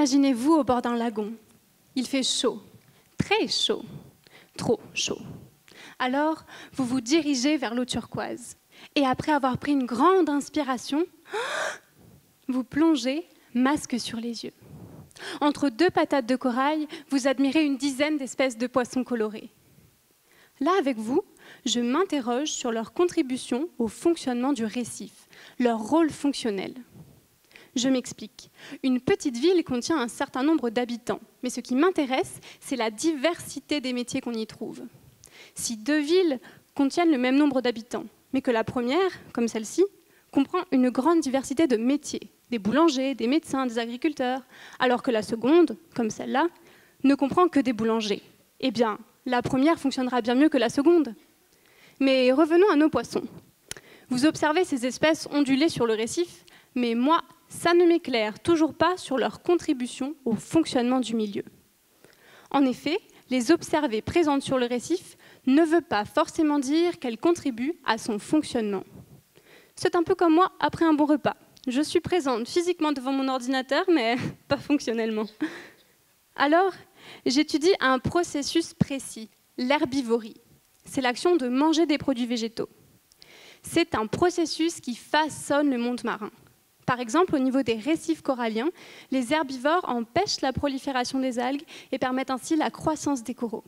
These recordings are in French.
Imaginez-vous au bord d'un lagon. Il fait chaud, très chaud, trop chaud. Alors, vous vous dirigez vers l'eau turquoise. Et après avoir pris une grande inspiration, vous plongez, masque sur les yeux. Entre deux patates de corail, vous admirez une dizaine d'espèces de poissons colorés. Là, avec vous, je m'interroge sur leur contribution au fonctionnement du récif, leur rôle fonctionnel. Je m'explique. Une petite ville contient un certain nombre d'habitants, mais ce qui m'intéresse, c'est la diversité des métiers qu'on y trouve. Si deux villes contiennent le même nombre d'habitants, mais que la première, comme celle-ci, comprend une grande diversité de métiers, des boulangers, des médecins, des agriculteurs, alors que la seconde, comme celle-là, ne comprend que des boulangers, eh bien, la première fonctionnera bien mieux que la seconde. Mais revenons à nos poissons. Vous observez ces espèces onduler sur le récif, mais moi, ça ne m'éclaire toujours pas sur leur contribution au fonctionnement du milieu. En effet, les observer présentes sur le récif ne veut pas forcément dire qu'elles contribuent à son fonctionnement. C'est un peu comme moi après un bon repas. Je suis présente physiquement devant mon ordinateur, mais pas fonctionnellement. Alors, j'étudie un processus précis, l'herbivorie. C'est l'action de manger des produits végétaux. C'est un processus qui façonne le monde marin. Par exemple, au niveau des récifs coralliens, les herbivores empêchent la prolifération des algues et permettent ainsi la croissance des coraux.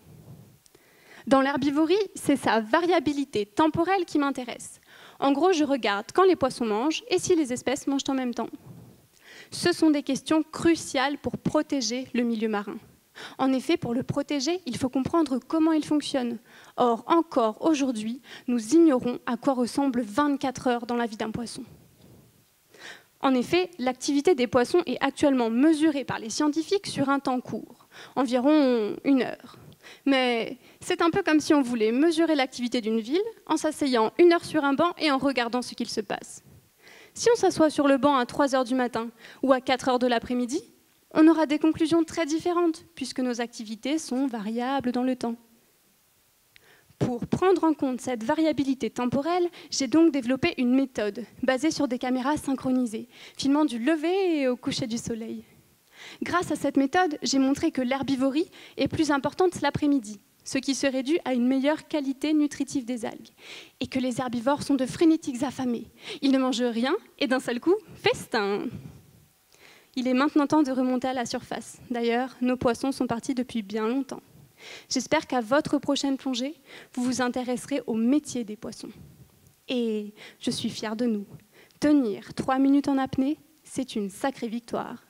Dans l'herbivorie, c'est sa variabilité temporelle qui m'intéresse. En gros, je regarde quand les poissons mangent et si les espèces mangent en même temps. Ce sont des questions cruciales pour protéger le milieu marin. En effet, pour le protéger, il faut comprendre comment il fonctionne. Or, encore aujourd'hui, nous ignorons à quoi ressemblent 24 heures dans la vie d'un poisson. En effet, l'activité des poissons est actuellement mesurée par les scientifiques sur un temps court, environ 1 heure. Mais c'est un peu comme si on voulait mesurer l'activité d'une ville en s'asseyant 1 heure sur un banc et en regardant ce qu'il se passe. Si on s'assoit sur le banc à 3 heures du matin ou à 4 heures de l'après-midi, on aura des conclusions très différentes puisque nos activités sont variables dans le temps. Pour prendre en compte cette variabilité temporelle, j'ai donc développé une méthode basée sur des caméras synchronisées, filmant du lever et au coucher du soleil. Grâce à cette méthode, j'ai montré que l'herbivorie est plus importante l'après-midi, ce qui serait dû à une meilleure qualité nutritive des algues, et que les herbivores sont de frénétiques affamés. Ils ne mangent rien et d'un seul coup, festin! Il est maintenant temps de remonter à la surface. D'ailleurs, nos poissons sont partis depuis bien longtemps. J'espère qu'à votre prochaine plongée, vous vous intéresserez au métier des poissons. Et je suis fière de nous. Tenir 3 minutes en apnée, c'est une sacrée victoire.